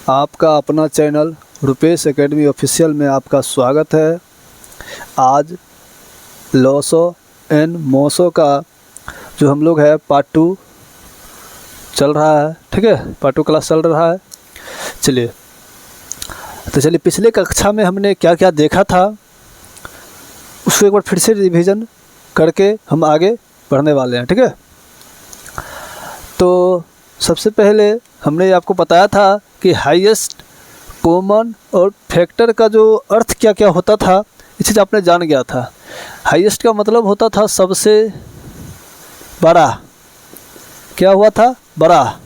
आपका अपना channel Rupesh academy official में आपका स्वागत है। आज लॉसो एंड मोसो का जो हम लोग है पार्ट 2 चल रहा है, ठीक है, पार्ट 2 क्लास चल रहा है। चलिए पिछले कक्षा में हमने क्या क्या देखा था उसको एक बार फिर से रिवीजन करके हम आगे बढ़ने वाले हैं, ठीक है। तो सबसे पहले हमने आपको बताया था कि हाईएस्ट, कॉमन और फैक्टर का जो अर्थ क्या क्या होता था, इस चीज़ आपने जान गया था। हाईएस्ट का मतलब होता था सबसे बड़ा, क्या हुआ था, बड़ा।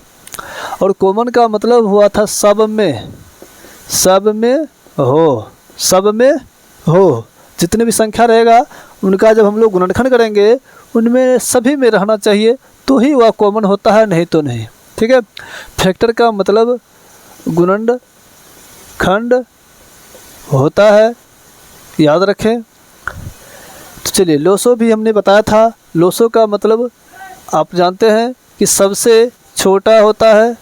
और कॉमन का मतलब हुआ था सब में हो, जितने भी संख्या रहेगा उनका जब हम लोग गुणनखंड करेंगे उनमें सभी में रहना चाहिए तो ही वह कॉमन होता है, नहीं तो नहीं, ठीक है। फैक्टर का मतलब गुणनखंड होता है, याद रखें। तो चलिए लोसो भी हमने बताया था। लोसो का मतलब आप जानते हैं कि सबसे छोटा होता है।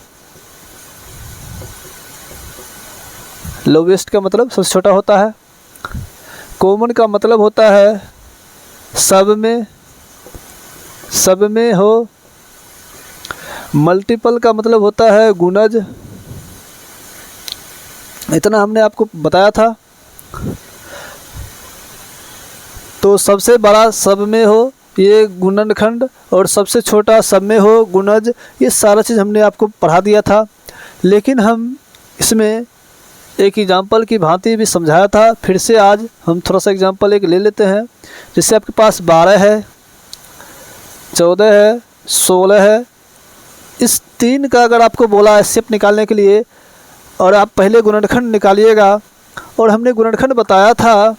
लोवेस्ट का मतलब सबसे छोटा होता है। कॉमन का मतलब होता है सब में हो। मल्टीपल का मतलब होता है गुणज। इतना हमने आपको बताया था। तो सबसे बड़ा सब में हो, ये गुणनखंड, और सबसे छोटा सब में हो, गुणज, ये सारा चीज़ हमने आपको पढ़ा दिया था। लेकिन हम इसमें एक एग्जाम्पल की भांति भी समझाया था। फिर से आज हम थोड़ा सा एग्जाम्पल एक ले लेते हैं। जैसे आपके पास 12 है, 14 है, 16 है। इस 3 का अगर आपको बोला एचसीएफ निकालने के लिए और आप पहले गुणनखंड निकालिएगा, और हमने गुणनखंड बताया था,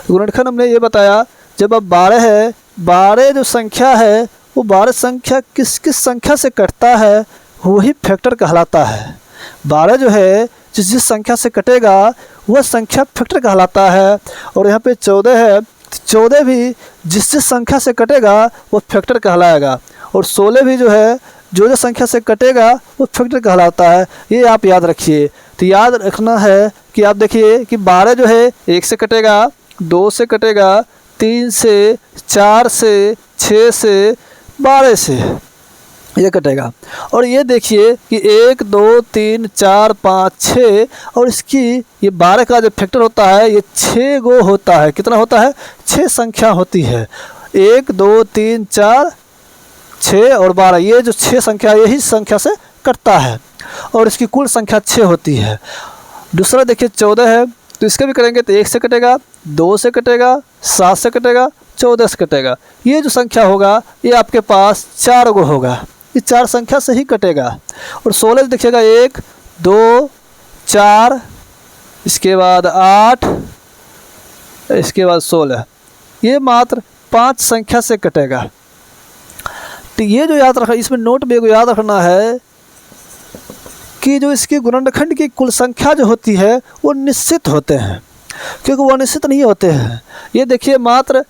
गुणनखंड हमने ये बताया जब अब 12 है, 12 जो संख्या है वो 12 संख्या किस किस संख्या से कटता है वही फैक्टर कहलाता है। 12 जो है जिस संख्या से कटेगा वह संख्या फैक्टर कहलाता है। और यहाँ पे 14 है, 14 भी जिस संख्या से कटेगा वो फैक्टर कहलाएगा। और 16 भी जो है जो संख्या से कटेगा वो फैक्टर कहलाता है। ये आप याद रखिए। तो याद रखना है कि आप देखिए कि 12 जो है 1 से कटेगा, 2 से कटेगा, 3 से, 4 से, 6 से, 12 से ये कटेगा। और ये देखिए कि 1 2 3 4 5 6, और इसकी ये 12 का जो फैक्टर होता है ये 6 गो होता है। कितना होता है? 6 संख्या होती है। 1 2 3 4 6 और 12, ये जो 6 संख्या यही संख्या से कटता है और इसकी कुल संख्या 6 होती है। दूसरा देखिए 14 है, तो इसका भी करेंगे तो 1 से कटेगा, 2 से कटेगा, 7 से कटेगा, 14 से कटेगा। ये जो संख्या होगा ये आपके पास 4 गो होगा, ये 4 संख्या से ही कटेगा। और 16 देखिएगा 1 2 4, इसके बाद 8, इसके बाद 16, ये मात्र 5 संख्या से कटेगा। तो ये जो याद रखना, इसमें नोट में याद रखना है कि जो इसके गुणनखंड की कुल संख्या जो होती है वो निश्चित होते हैं, क्योंकि वो अनिश्चित नहीं होते हैं। ये देखिए मात्र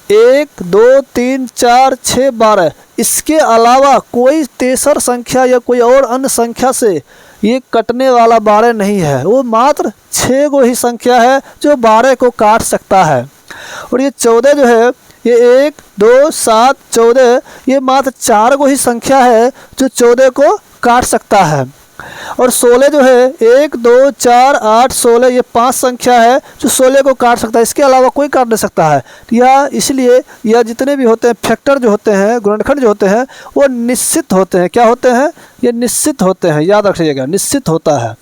1 2 3 4 6 12, इसके अलावा कोई तेसर संख्या या कोई और अन्य संख्या से ये कटने वाला 12 नहीं है। वो मात्र 6 गो ही संख्या है जो 12 को काट सकता है। और ये 14 जो है, ये 1 2 7 14, ये मात्र 4 गो ही संख्या है जो 14 को काट सकता है। और 16 जो है 1 2 4 8 16, ये 5 संख्या है जो 16 को काट सकता है, इसके अलावा कोई काट नहीं सकता है। या इसलिए यह जितने भी होते हैं फैक्टर जो होते हैं, गुणनखंड जो होते हैं, वो निश्चित होते हैं। क्या होते हैं? ये निश्चित होते हैं, याद रखिएगा, निश्चित होता है।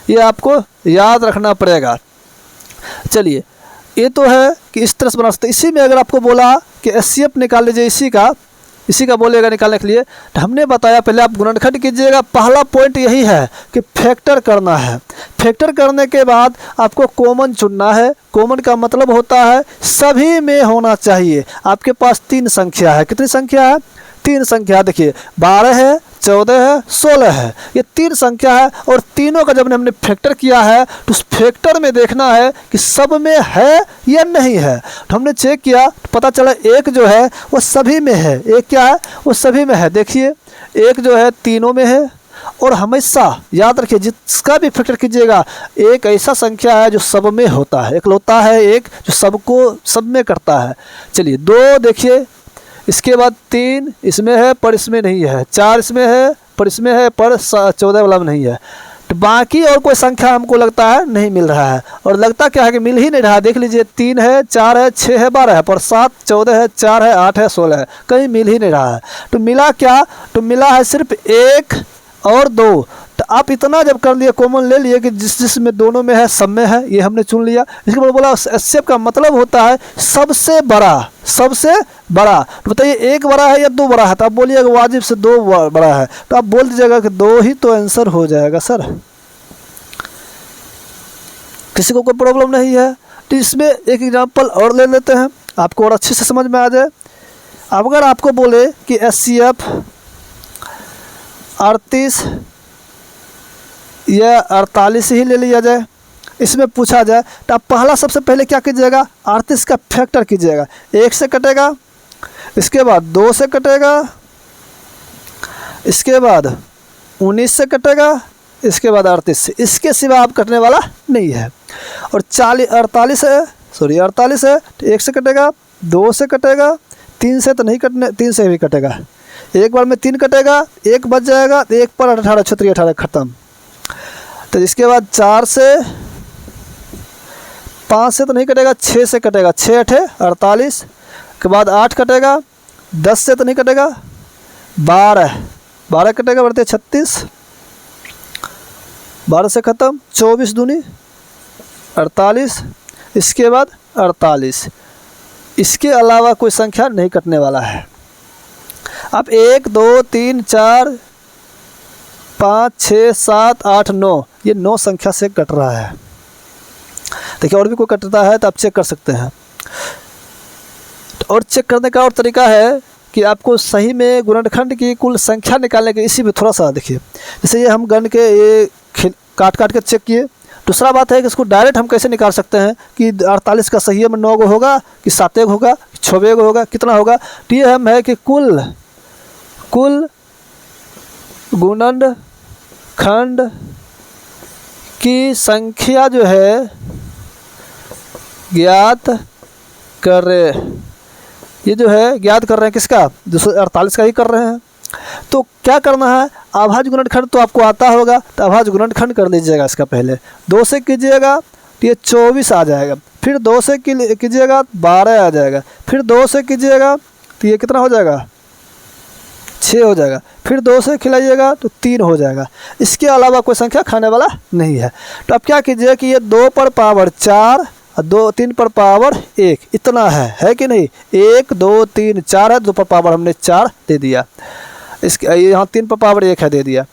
ये आपको याद रखना पड़ेगा। चलिए, ये तो है कि इस तरह से बना सकते। इसी में अगर आपको बोला कि एचसीएफ निकाल लीजिए, इसी का बोलेगा निकालने के लिए, तो हमने बताया पहले आप गुणनखंड कीजिएगा। पहला पॉइंट यही है कि फैक्टर करना है। फैक्टर करने के बाद आपको कॉमन चुनना है। कॉमन का मतलब होता है सभी में होना चाहिए। आपके पास 3 संख्या है। कितनी संख्या है? 3 संख्या। देखिए 12 है, 14 है, 16 है, ये 3 संख्या है। और तीनों का जब हमने फैक्टर किया है तो उस फैक्टर में देखना है कि सब में है या नहीं है। तो हमने चेक किया, पता चला 1 जो है वो सभी में है। 1 क्या है? वो सभी में है। देखिए 1 जो है तीनों में है, और हमेशा याद रखिए जिसका भी फैक्टर कीजिएगा एक ऐसा संख्या है जो सब में होता है, एकलौता है एक जो सबको सब में करता है। चलिए 2 देखिए, इसके बाद 3 इसमें है पर इसमें नहीं है, 4 इसमें है पर इसमें है पर 14 वाला में नहीं है। तो बाकी और कोई संख्या हमको लगता है नहीं मिल रहा है, और लगता क्या है कि मिल ही नहीं रहा है। देख लीजिए 3 है, 4 है, 6 है, 12 है, पर 7 14 है, 4 है, 8 है, 16 है, कहीं मिल ही नहीं रहा है। तो मिला क्या, तो मिला है सिर्फ 1 और 2। तो आप इतना जब कर लिए, कॉमन ले लिए कि जिसमें दोनों में है सब में है, ये हमने चुन लिया। इसके बाद बोला एचसीएफ का मतलब होता है सबसे बड़ा, सबसे बड़ा। तो बताइए 1 बड़ा है या 2 बड़ा है, तो आप बोलिएगा वाजिब से 2 बड़ा है, तो आप बोल दीजिएगा कि 2 ही तो आंसर हो जाएगा सर। किसी को कोई प्रॉब्लम नहीं है। तो इसमें एक एग्जांपल और ले लेते हैं, आपको और अच्छे से समझ में आ जाए। अगर आपको बोले कि एचसीएफ 38 या 48 ही ले लिया जाए, इसमें पूछा जाए, तो आप पहला सबसे पहले क्या कीजिएगा, 38 का फैक्टर कीजिएगा। 1 से कटेगा, इसके बाद 2 से कटेगा, इसके बाद 19 से कटेगा, इसके बाद 38 से, इसके सिवा आप कटने वाला नहीं है। और 48 है तो 1 से कटेगा, 2 से कटेगा, 3 से तो नहीं कटने, 3 से भी कटेगा, एक बार में 3 कटेगा, 1 बच जाएगा, 1 पर 18 क्षेत्रीय 18 खत्म। तो इसके बाद 4 से, 5 से तो नहीं कटेगा, 6 से कटेगा, 6 8 48 के बाद 8 कटेगा, 10 से तो नहीं कटेगा, 12 कटेगा, बढ़ते 36, 12 से ख़त्म, 24 दूनी 48, इसके बाद 48। इसके अलावा कोई संख्या नहीं कटने वाला है। अब 1 2 3 4 5 6 7 8 9, ये 9 संख्या से कट रहा है। देखिए और भी कोई कटता है तो आप चेक कर सकते हैं। और चेक करने का और तरीका है कि आपको सही में गुणनखंड की कुल संख्या निकालने के, इसी में थोड़ा सा देखिए, जैसे ये हम गण के ये काट के चेक किए। दूसरा बात है कि इसको डायरेक्ट हम कैसे निकाल सकते हैं कि 48 का सही में 9 गो होगा कि 7 गो होगा कि 6 गो होगा, कितना होगा। तो ये हम है कि कुल गुणनखंड की संख्या जो है ज्ञात कर रहे, ये जो है ज्ञात कर रहे हैं किसका, 248 का ही कर रहे हैं। तो क्या करना है, अभाज्य गुणनखंड तो आपको आता होगा, तो अभाज्य गुणनखंड कर लीजिएगा। इसका पहले 2 से कीजिएगा तो ये 24 आ जाएगा, फिर 2 से कीजिएगा 12 आ जाएगा, फिर 2 से कीजिएगा तो ये कितना हो जाएगा, 6 हो जाएगा, फिर 2 से खिलाइएगा तो 3 हो जाएगा। इसके अलावा कोई संख्या खाने वाला नहीं है। तो अब क्या कीजिए कि ये 2 पर पावर 4 और 2 3 पर पावर 1 इतना है कि नहीं। 1 2 3 4 है, 2 पर पावर हमने 4 दे दिया, इसके यहाँ 3 पर पावर 1 है दे दिया।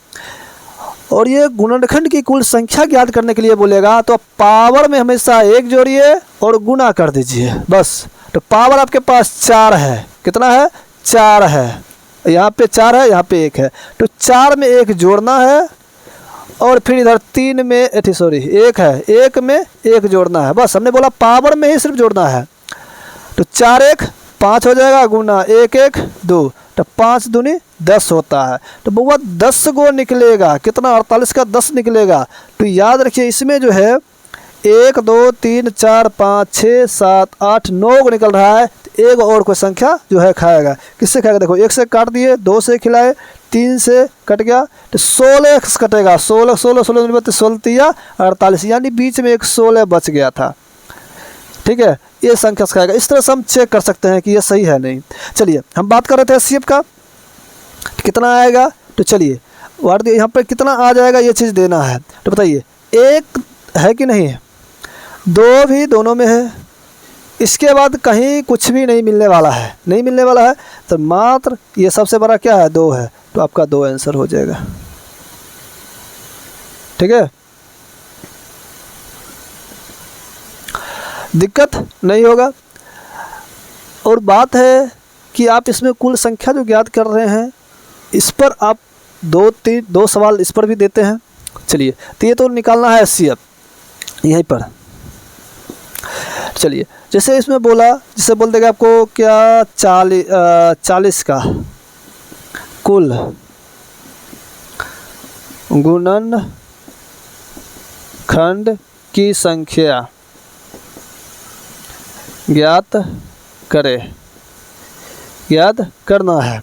और ये गुणनखंड की कुल संख्या ज्ञात करने के लिए बोलेगा तो पावर में हमेशा 1 जोड़िए और गुना कर दीजिए बस। तो पावर आपके पास 4 है, कितना है, 4 है, यहाँ पे 4 है, यहाँ पे 1 है, तो 4 में 1 जोड़ना है और फिर इधर 3 में 1 है, 1 में 1 जोड़ना है, बस हमने बोला पावर में ही सिर्फ जोड़ना है। तो 4 1 5 हो जाएगा, गुना 1 1 2, तो 5 दूनी 10 होता है। तो बउआ 10 गो निकलेगा, कितना, 48 का 10 निकलेगा। तो याद रखिए इसमें जो है 1 2 3 4 5 6 7 8 9 को निकल रहा है। तो एक और कोई संख्या जो है खाएगा, किससे खाएगा, देखो 1 से काट दिए, 2 से खिलाए, 3 से कट गया, तो 16 कटेगा, 16 16 16 16 48, यानी बीच में एक 16 बच गया था। ठीक है, ये संख्या से खाएगा। इस तरह से हम चेक कर सकते हैं कि ये सही है नहीं। चलिए हम बात कर रहे थे एचसीएफ का, कितना आएगा, तो चलिए वाट यहाँ पर कितना आ जाएगा ये चीज़ देना है। तो बताइए 1 है कि नहीं है, 2 भी दोनों में है, इसके बाद कहीं कुछ भी नहीं मिलने वाला है, नहीं मिलने वाला है, तो मात्र ये सबसे बड़ा क्या है, 2 है, तो आपका 2 आंसर हो जाएगा। ठीक है, दिक्कत नहीं होगा। और बात है कि आप इसमें कुल संख्या जो ज्ञात कर रहे हैं, इस पर आप 2 सवाल इस पर भी देते हैं। चलिए तो ये तो निकालना है एचसीएफ यहीं पर। चलिए जैसे इसमें बोला, जैसे बोल देगा आपको क्या 40 का कुल गुणनखंड की संख्या ज्ञात करें, याद करना है।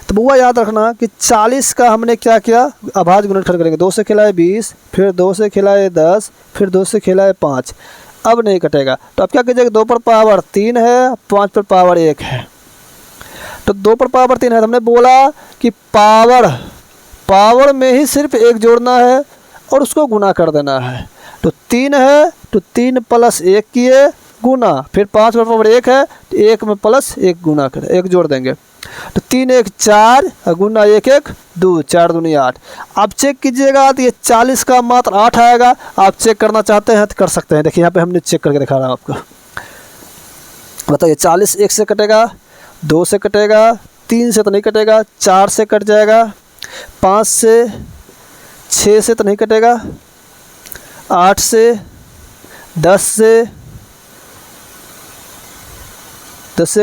तो बुआ याद रखना कि 40 का हमने क्या किया, अभाज्य गुणनखंड करेंगे। 2 से खिलाए 20, फिर 2 से खिलाए 10, फिर 2 से खिलाए 5। अब नहीं कटेगा तो अब क्या कीजिएगा, 2 पर पावर 3 है, 5 पर पावर 1 है। तो 2 पर पावर 3 है, तो हमने बोला कि पावर में ही सिर्फ 1 जोड़ना है और उसको गुना कर देना है। तो 3 है तो 3 प्लस 1 किए गुना, फिर 5 पर पावर 1 है तो 1 में प्लस 1 गुना कर 1 जोड़ देंगे। तो 3 1 4 गुना 1 1 2, 4 दूनी 8। आप चेक कीजिएगा तो ये 40 का मात्र 8 आएगा। आप चेक करना चाहते हैं तो कर सकते हैं। देखिए यहाँ पे हमने चेक करके दिखा रहा हूँ आपको। बताइए 40 1 से कटेगा, 2 से कटेगा, 3 से तो नहीं कटेगा, 4 से कट जाएगा, 5 से, 6 से तो नहीं कटेगा, 8 से, 10 से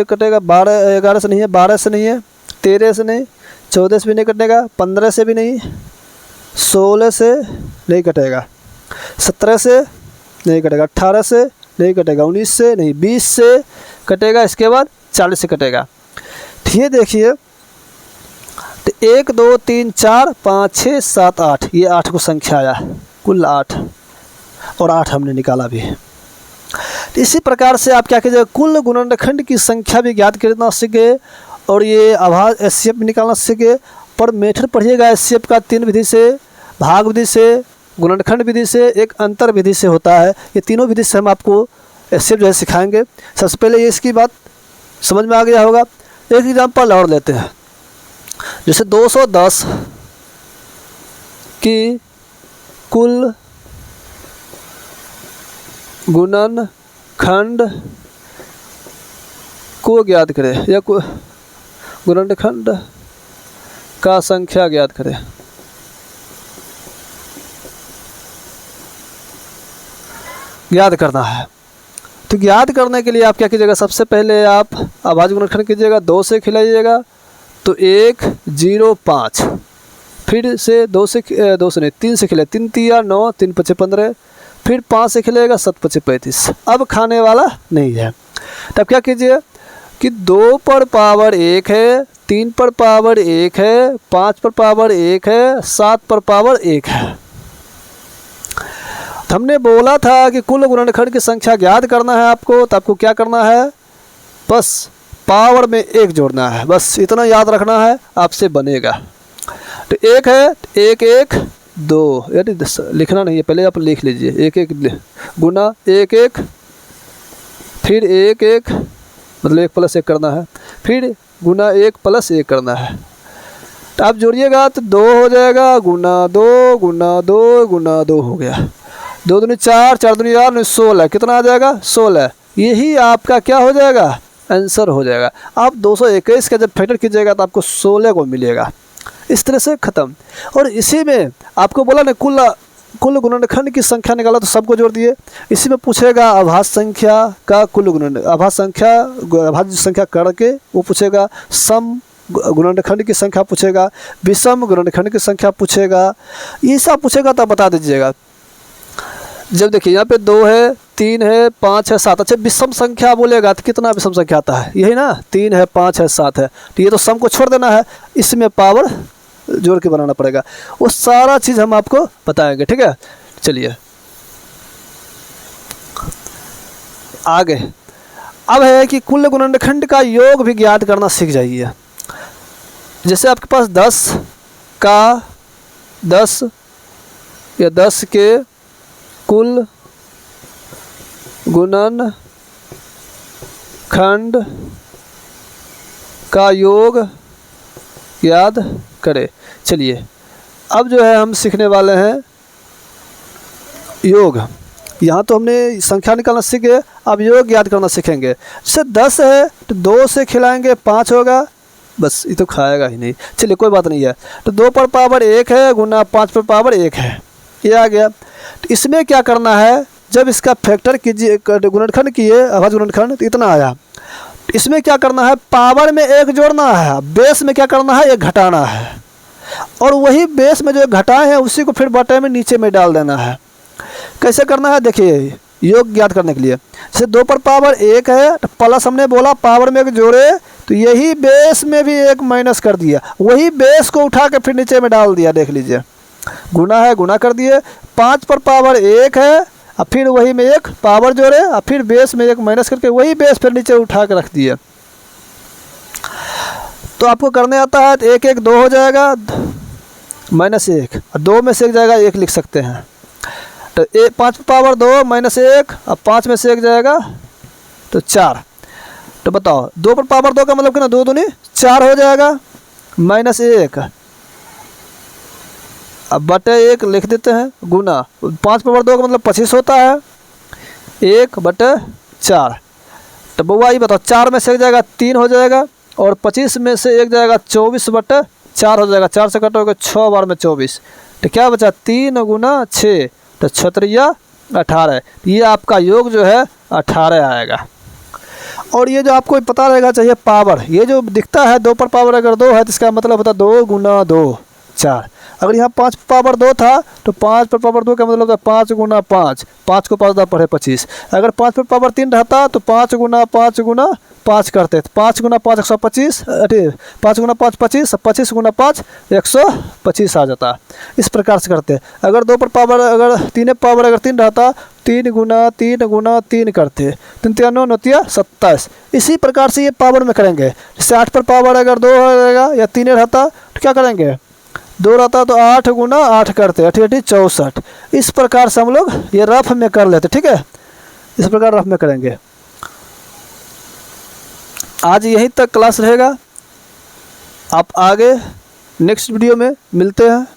कटेगा, 11 से नहीं है, 12 से नहीं है, 13 से नहीं, 14 से भी नहीं कटेगा, 15 से भी नहीं, 16 से नहीं कटेगा, 17 से नहीं कटेगा, 18 से नहीं कटेगा, 19 से नहीं, 20 से कटेगा, इसके बाद 40 से कटेगा। ये देखिए तो 1 2 3 4 5 6 7 8, ये 8 को संख्या आया, कुल 8, और 8 हमने निकाला भी है। तो इसी प्रकार से आप क्या कीजिएगा, कुल गुणनखंड की संख्या भी ज्ञात करना सीखे और ये आभाज एचसीएफ भी निकालना सीखे। पर मेथड पढ़िएगा एचसीएफ का 3 विधि से, भाग विधि से, गुणनखंड विधि से, एक अंतर विधि से होता है। ये तीनों विधि से हम आपको एचसीएफ जो है सिखाएंगे। सबसे पहले ये इसकी बात समझ में आ गया होगा। एक एग्जाम्पल और लेते हैं, जैसे 210 की कुल गुणनखंड को ज्ञात करें, या गुणनखंड का संख्या ज्ञात करें। ज्ञात करना है तो ज्ञात करने के लिए आप क्या कीजिएगा, सबसे पहले आप अभाज्य गुणनखंड कीजिएगा। 2 से खिलाइएगा तो 1 0 5, फिर से 2 से नहीं 3 से खिलाए, 3 3 9, 3 5 15, फिर 5 से खिलाएगा 7 5 35। अब खाने वाला नहीं है, तब क्या कीजिए कि 2 पर पावर 1 है, 3 पर पावर 1 है, 5 पर पावर 1 है, 7 पर पावर 1 है। तो हमने बोला था कि कुल गुणनखंड की संख्या ज्ञात करना है आपको, तो आपको क्या करना है, बस पावर में 1 जोड़ना है, बस इतना याद रखना है, आपसे बनेगा। तो 1 है 1 1 2, यानी लिखना नहीं है, पहले आप लिख लीजिए 1 1 गुना 1 1, फिर 1 1 मतलब 1 प्लस 1 करना है, फिर गुना 1 प्लस 1 करना है। तो आप जोड़िएगा तो 2 हो जाएगा, गुना 2 गुना 2 गुना 2 हो गया, 2 दूनी 4, 4 दूनी 8, 16, कितना आ जाएगा 16। यही आपका क्या हो जाएगा, आंसर हो जाएगा। आप 221 का जब फैक्टर कीजिएगा तो आपको 16 को मिलेगा। इस तरह से ख़त्म। और इसी में आपको बोला ना कुल गुणनखंड की संख्या निकाला तो सबको जोड़ दिए। इसी में पूछेगा अभाज्य संख्या का कुल अभाज्य संख्या करके वो पूछेगा, सम गुणनखंड की संख्या पूछेगा, विषम गुणनखंड की संख्या पूछेगा, ये सब पूछेगा तो बता दीजिएगा। जब देखिए यहाँ पे 2 है 3 है 5 है 7, अच्छा विषम संख्या बोलेगा तो कितना विषम संख्या आता है, यही ना 3 है 5 है 7 है, तो ये तो सम को छोड़ देना है, इसमें पावर जोड़ के बनाना पड़ेगा। वो सारा चीज़ हम आपको बताएंगे, ठीक है। चलिए आगे। अब है कि कुल गुणनखंड का योग भी ज्ञात करना सीख जाइए। जैसे आपके पास 10 का 10 या 10 के कुल गुणनखंड का योग याद करें। चलिए अब जो है हम सीखने वाले हैं योग। यहाँ तो हमने संख्या निकालना सीखे, अब योग याद करना सीखेंगे। जैसे 10 है तो 2 से खिलाएंगे 5 होगा, बस ये तो खाएगा ही नहीं, चलिए कोई बात नहीं है। तो 2 पर पावर 1 है गुना 5 पर पावर 1 है, ये आ गया। तो इसमें क्या करना है, जब इसका फैक्टर कीजिए गुणनखंड किए अभाज्य गुणनखंड तो इतना आया। इसमें क्या करना है, पावर में 1 जोड़ना है, बेस में क्या करना है 1 घटाना है। और वही बेस में जो घटाए हैं उसी को फिर बटे में नीचे में डाल देना है। कैसे करना है देखिए, योग ज्ञात करने के लिए। जैसे 2 पर पावर 1 है तो प्लस हमने बोला पावर में एक जोड़े, तो यही बेस में भी एक माइनस कर दिया, वही बेस को उठा के फिर नीचे में डाल दिया। देख लीजिए, गुना है, गुना कर दिए। 5 पर पावर 1 है, और फिर वही में एक पावर जोड़े, और फिर बेस में एक माइनस करके वही बेस फिर नीचे उठा के रख दिए। तो आपको करने आता है तो 1 1 2 हो जाएगा, -1, और 2 में से एक जाएगा 1 लिख सकते हैं। तो 5 पर पावर 2 -1, अब 5 में से एक जाएगा तो 4। तो बताओ 2 पर पावर 2 का मतलब कितना, 2 दूनी 4 हो जाएगा, -1, अब बटे 1 लिख देते हैं, गुना 5 पर 2 का मतलब 25 होता है, 1 बटे 4। तो बउआ ये बताओ 4 में से एक जाएगा 3 हो जाएगा, और 25 में से एक जाएगा 24 बटे 4 हो जाएगा। 4 से कटोगे 6 बार में 24, तो क्या बचा 3 गुना 6, तो 6 18। ये आपका योग जो है 18 आएगा। और ये जो आपको पता रहेगा चाहिए पावर, ये जो दिखता है 2 पर पावर अगर 2 है तो इसका मतलब होता है 2 गुना 2 4। अगर यहाँ 5 पर पावर 2 था तो 5 पर पावर 2 का मतलब होता है 5 गुना 5, 5 को 5 पढ़े 25। अगर 5 पर पावर 3 रहता तो 5 गुना 5 करते, तो 5 गुना 5 125, 5 गुना 5 25, 25 गुना 5 125 आ जाता। इस प्रकार से करते। अगर 2 पर पावर अगर 3 पावर अगर 3 रहता, 3 गुना 3 करते, 3 3 9 9 27। इसी प्रकार से ये पावर में करेंगे। जैसे 8 पर पावर अगर 2 रहेगा या 3 रहता तो क्या करेंगे, 2 रहता तो 8 गुना 8 करते, 8 8 64। इस प्रकार से हम लोग ये रफ में कर लेते, ठीक है, इस प्रकार रफ में करेंगे। आज यहीं तक क्लास रहेगा, आप आगे नेक्स्ट वीडियो में मिलते हैं।